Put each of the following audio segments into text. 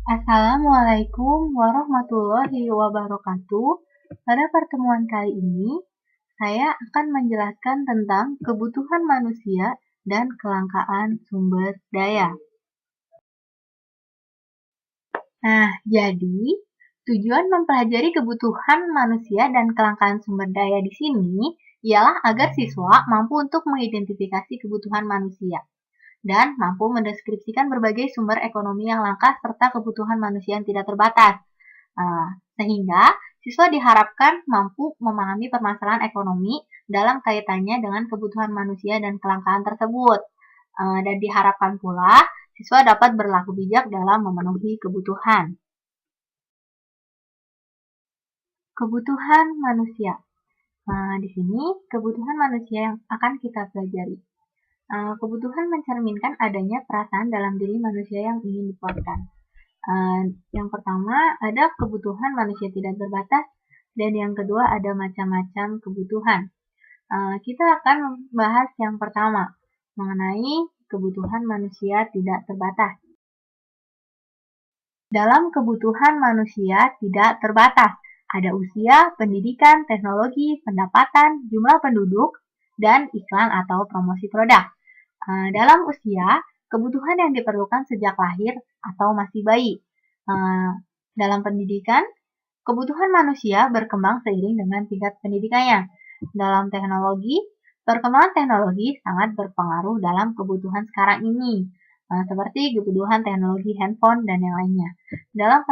Assalamualaikum warahmatullahi wabarakatuh. Pada pertemuan kali ini, saya akan menjelaskan tentang kebutuhan manusia dan kelangkaan sumber daya. Nah, jadi tujuan mempelajari kebutuhan manusia dan kelangkaan sumber daya di sini ialah agar siswa mampu untuk mengidentifikasi kebutuhan manusia dan mampu mendeskripsikan berbagai sumber ekonomi yang langka serta kebutuhan manusia yang tidak terbatas. Sehingga siswa diharapkan mampu memahami permasalahan ekonomi dalam kaitannya dengan kebutuhan manusia dan kelangkaan tersebut. Dan diharapkan pula siswa dapat berlaku bijak dalam memenuhi kebutuhan. Kebutuhan manusia. Di sini kebutuhan manusia yang akan kita pelajari. Kebutuhan mencerminkan adanya perasaan dalam diri manusia yang ingin dipuaskan. Yang pertama ada kebutuhan manusia tidak terbatas, dan yang kedua ada macam-macam kebutuhan. Kita akan membahas yang pertama mengenai kebutuhan manusia tidak terbatas. Dalam kebutuhan manusia tidak terbatas, ada usia, pendidikan, teknologi, pendapatan, jumlah penduduk, dan iklan atau promosi produk. Dalam usia, kebutuhan yang diperlukan sejak lahir atau masih bayi. Dalam pendidikan, kebutuhan manusia berkembang seiring dengan tingkat pendidikannya. Dalam teknologi, perkembangan teknologi sangat berpengaruh dalam kebutuhan sekarang ini, seperti kebutuhan teknologi handphone dan yang lainnya. Dalam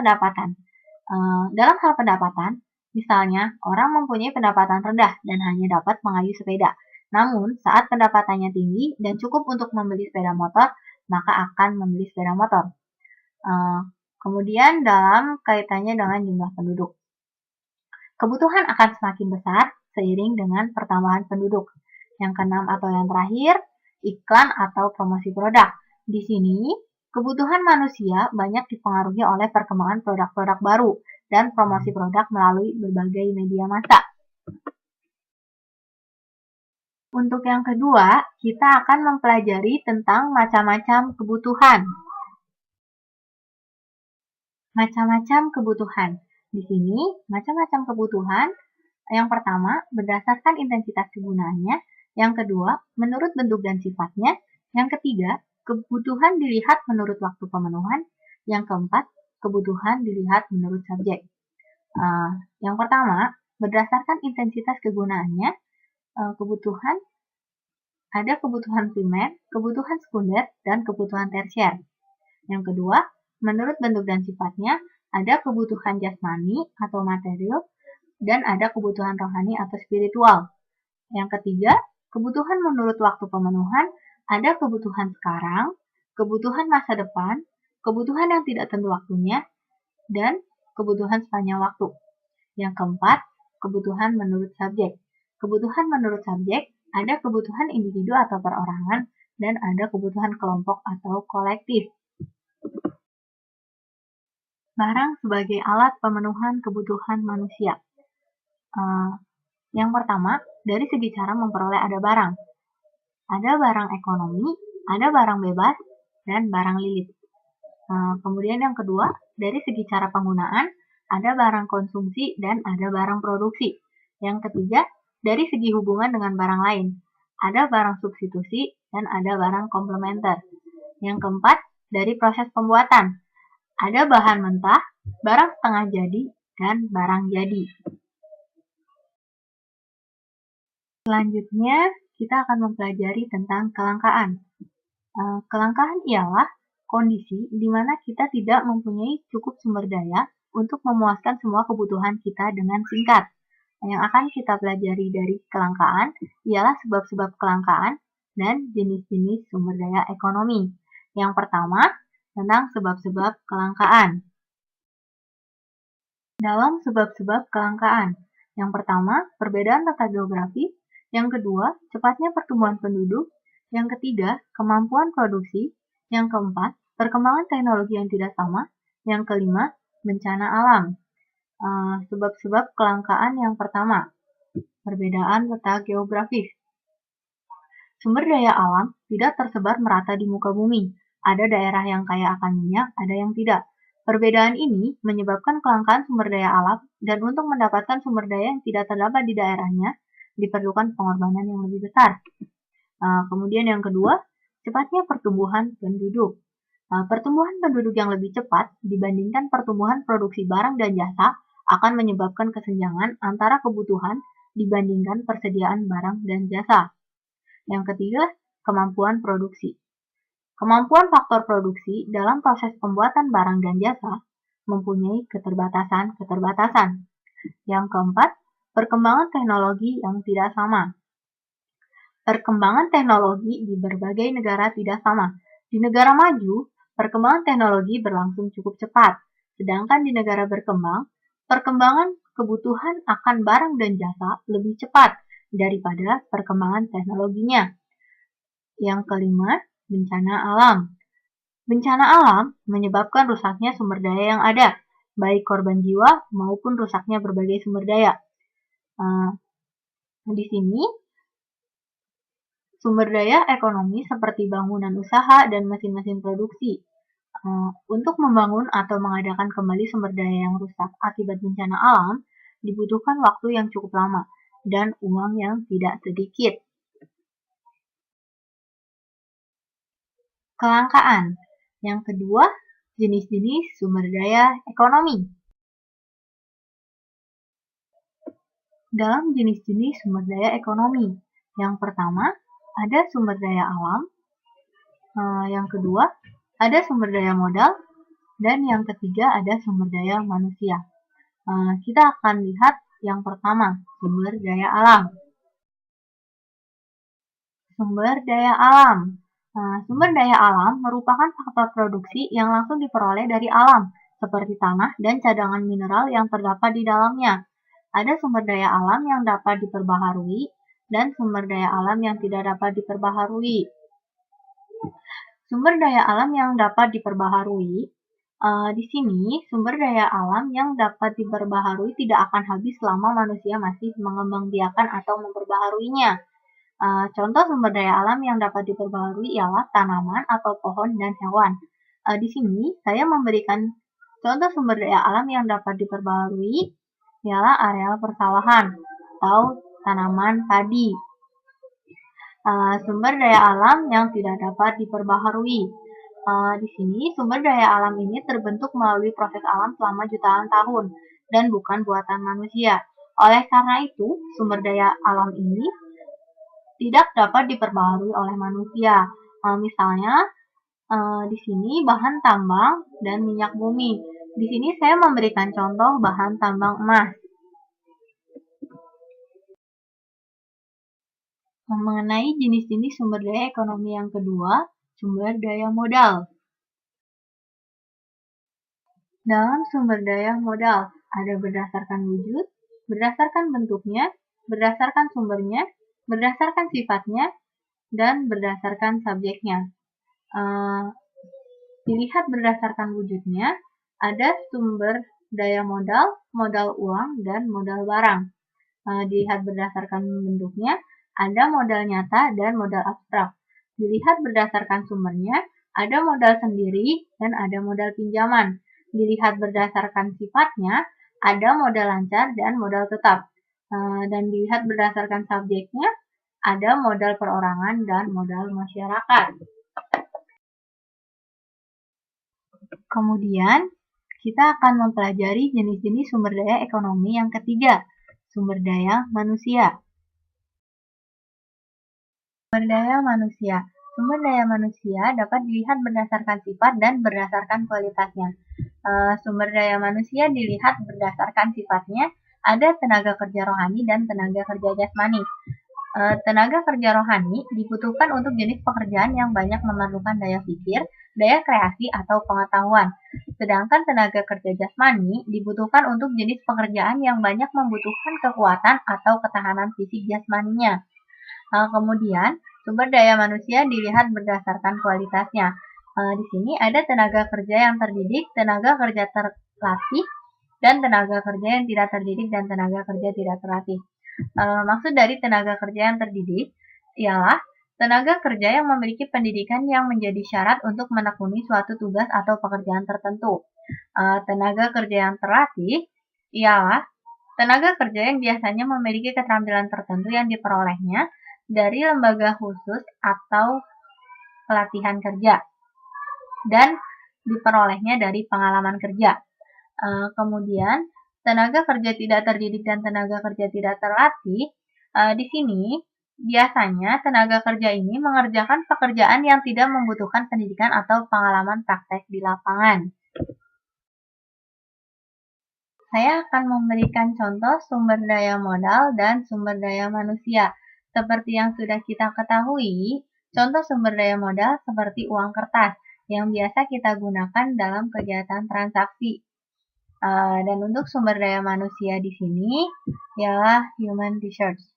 hal pendapatan, misalnya orang mempunyai pendapatan rendah dan hanya dapat mengayuh sepeda. Namun, saat pendapatannya tinggi dan cukup untuk membeli sepeda motor, maka akan membeli sepeda motor. Kemudian dalam kaitannya dengan jumlah penduduk. Kebutuhan akan semakin besar seiring dengan pertambahan penduduk. Yang keenam atau yang terakhir, iklan atau promosi produk. Di sini, kebutuhan manusia banyak dipengaruhi oleh perkembangan produk-produk baru dan promosi produk melalui berbagai media massa. Untuk yang kedua, kita akan mempelajari tentang macam-macam kebutuhan. Macam-macam kebutuhan. Di sini, macam-macam kebutuhan. Yang pertama, berdasarkan intensitas kegunaannya. Yang kedua, menurut bentuk dan sifatnya. Yang ketiga, kebutuhan dilihat menurut waktu pemenuhan. Yang keempat, kebutuhan dilihat menurut subjek. Yang pertama, berdasarkan intensitas kegunaannya, kebutuhan ada kebutuhan primer, kebutuhan sekunder, dan kebutuhan tersier. Yang kedua, menurut bentuk dan sifatnya, ada kebutuhan jasmani atau material, dan ada kebutuhan rohani atau spiritual. Yang ketiga, kebutuhan menurut waktu pemenuhan, ada kebutuhan sekarang, kebutuhan masa depan, kebutuhan yang tidak tentu waktunya, dan kebutuhan sepanjang waktu. Yang keempat, kebutuhan menurut subjek. Kebutuhan menurut subjek, ada kebutuhan individu atau perorangan, dan ada kebutuhan kelompok atau kolektif. Barang sebagai alat pemenuhan kebutuhan manusia. Yang pertama, dari segi cara memperoleh ada barang. Ada barang ekonomi, ada barang bebas, dan barang lilit. Kemudian yang kedua, dari segi cara penggunaan, ada barang konsumsi dan ada barang produksi. Yang ketiga, dari segi hubungan dengan barang lain, ada barang substitusi dan ada barang komplementer. Yang keempat, dari proses pembuatan, ada bahan mentah, barang setengah jadi, dan barang jadi. Selanjutnya, kita akan mempelajari tentang kelangkaan. Kelangkaan ialah kondisi di mana kita tidak mempunyai cukup sumber daya untuk memuaskan semua kebutuhan kita dengan singkat. Yang akan kita pelajari dari kelangkaan ialah sebab-sebab kelangkaan dan jenis-jenis sumber daya ekonomi. Yang pertama, tentang sebab-sebab kelangkaan. Dalam sebab-sebab kelangkaan, yang pertama, perbedaan tata geografi. Yang kedua, cepatnya pertumbuhan penduduk. Yang ketiga, kemampuan produksi. Yang keempat, perkembangan teknologi yang tidak sama. Yang kelima, bencana alam. Sebab-sebab kelangkaan yang pertama, perbedaan peta geografis. Sumber daya alam tidak tersebar merata di muka bumi. Ada daerah yang kaya akan minyak, ada yang tidak. Perbedaan ini menyebabkan kelangkaan sumber daya alam dan untuk mendapatkan sumber daya yang tidak terdapat di daerahnya, diperlukan pengorbanan yang lebih besar. Kemudian yang kedua, cepatnya pertumbuhan penduduk. Pertumbuhan penduduk yang lebih cepat dibandingkan pertumbuhan produksi barang dan jasa akan menyebabkan kesenjangan antara kebutuhan dibandingkan persediaan barang dan jasa. Yang ketiga, kemampuan produksi. Kemampuan faktor produksi dalam proses pembuatan barang dan jasa mempunyai keterbatasan-keterbatasan. Yang keempat, perkembangan teknologi yang tidak sama. Perkembangan teknologi di berbagai negara tidak sama. Di negara maju, perkembangan teknologi berlangsung cukup cepat, sedangkan di negara berkembang, perkembangan kebutuhan akan barang dan jasa lebih cepat daripada perkembangan teknologinya. Yang kelima, bencana alam. Bencana alam menyebabkan rusaknya sumber daya yang ada, baik korban jiwa maupun rusaknya berbagai sumber daya. Di sini, sumber daya ekonomi seperti bangunan usaha dan mesin-mesin produksi. Untuk membangun atau mengadakan kembali sumber daya yang rusak akibat bencana alam, dibutuhkan waktu yang cukup lama dan uang yang tidak sedikit. Kelangkaan. Yang kedua, jenis-jenis sumber daya ekonomi. Dalam jenis-jenis sumber daya ekonomi, yang pertama, ada sumber daya alam. Yang kedua, ada sumber daya modal. Dan yang ketiga, ada sumber daya manusia. Kita akan lihat yang pertama, sumber daya alam. Sumber daya alam. Sumber daya alam merupakan faktor produksi yang langsung diperoleh dari alam, seperti tanah dan cadangan mineral yang terdapat di dalamnya. Ada sumber daya alam yang dapat diperbaharui dan sumber daya alam yang tidak dapat diperbaharui. Sumber daya alam yang dapat diperbaharui, di sini sumber daya alam yang dapat diperbaharui tidak akan habis selama manusia masih mengembangbiakan atau memperbaharuinya. Contoh sumber daya alam yang dapat diperbaharui ialah tanaman atau pohon dan hewan. Di sini saya memberikan contoh sumber daya alam yang dapat diperbaharui ialah areal persawahan atau tanaman padi. Sumber daya alam yang tidak dapat diperbaharui. Di sini sumber daya alam ini terbentuk melalui proses alam selama jutaan tahun dan bukan buatan manusia. Oleh karena itu, sumber daya alam ini tidak dapat diperbaharui oleh manusia. Misalnya, di sini bahan tambang dan minyak bumi. Di sini saya memberikan contoh bahan tambang emas. Mengenai jenis-jenis sumber daya ekonomi yang kedua, sumber daya modal. Dalam sumber daya modal, ada berdasarkan wujud, berdasarkan bentuknya, berdasarkan sumbernya, berdasarkan sifatnya, dan berdasarkan subjeknya. Dilihat berdasarkan wujudnya, ada sumber daya modal, modal uang, dan modal barang. Dilihat berdasarkan bentuknya, ada modal nyata dan modal abstrak. Dilihat berdasarkan sumbernya, ada modal sendiri dan ada modal pinjaman. Dilihat berdasarkan sifatnya, ada modal lancar dan modal tetap. Dan dilihat berdasarkan subjeknya, ada modal perorangan dan modal masyarakat. Kemudian, kita akan mempelajari jenis-jenis sumber daya ekonomi yang ketiga, sumber daya manusia. Sumber daya manusia. Sumber daya manusia dapat dilihat berdasarkan sifat dan berdasarkan kualitasnya. Sumber daya manusia dilihat berdasarkan sifatnya, ada tenaga kerja rohani dan tenaga kerja jasmani. Tenaga kerja rohani dibutuhkan untuk jenis pekerjaan yang banyak memerlukan daya pikir, daya kreasi, atau pengetahuan. Sedangkan tenaga kerja jasmani dibutuhkan untuk jenis pekerjaan yang banyak membutuhkan kekuatan atau ketahanan fisik jasmaninya. Kemudian, sumber daya manusia dilihat berdasarkan kualitasnya. Di sini ada tenaga kerja yang terdidik, tenaga kerja terlatih, dan tenaga kerja yang tidak terdidik dan tenaga kerja tidak terlatih. Maksud dari tenaga kerja yang terdidik ialah tenaga kerja yang memiliki pendidikan yang menjadi syarat untuk menekuni suatu tugas atau pekerjaan tertentu. Tenaga kerja yang terlatih ialah tenaga kerja yang biasanya memiliki keterampilan tertentu yang diperolehnya dari lembaga khusus atau pelatihan kerja dan diperolehnya dari pengalaman kerja. Kemudian, tenaga kerja tidak terdidik dan tenaga kerja tidak terlatih, di sini biasanya tenaga kerja ini mengerjakan pekerjaan yang tidak membutuhkan pendidikan atau pengalaman praktek di lapangan. Saya akan memberikan contoh sumber daya modal dan sumber daya manusia. Seperti yang sudah kita ketahui, contoh sumber daya modal seperti uang kertas yang biasa kita gunakan dalam kegiatan transaksi. Dan untuk sumber daya manusia di sini ialah human resource.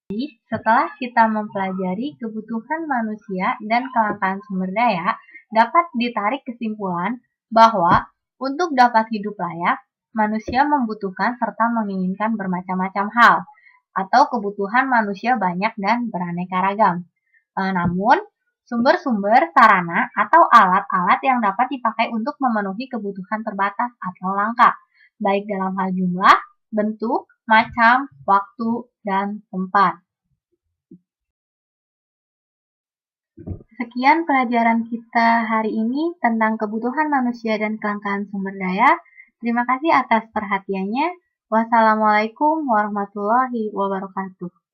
Jadi, setelah kita mempelajari kebutuhan manusia dan kelangkaan sumber daya, dapat ditarik kesimpulan bahwa untuk dapat hidup layak, manusia membutuhkan serta menginginkan bermacam-macam hal, atau kebutuhan manusia banyak dan beraneka ragam. Namun, sumber-sumber, sarana, atau alat-alat yang dapat dipakai untuk memenuhi kebutuhan terbatas atau langka, baik dalam hal jumlah, bentuk, macam, waktu, dan tempat. Sekian pelajaran kita hari ini tentang kebutuhan manusia dan kelangkaan sumber daya. Terima kasih atas perhatiannya. Wassalamualaikum warahmatullahi wabarakatuh.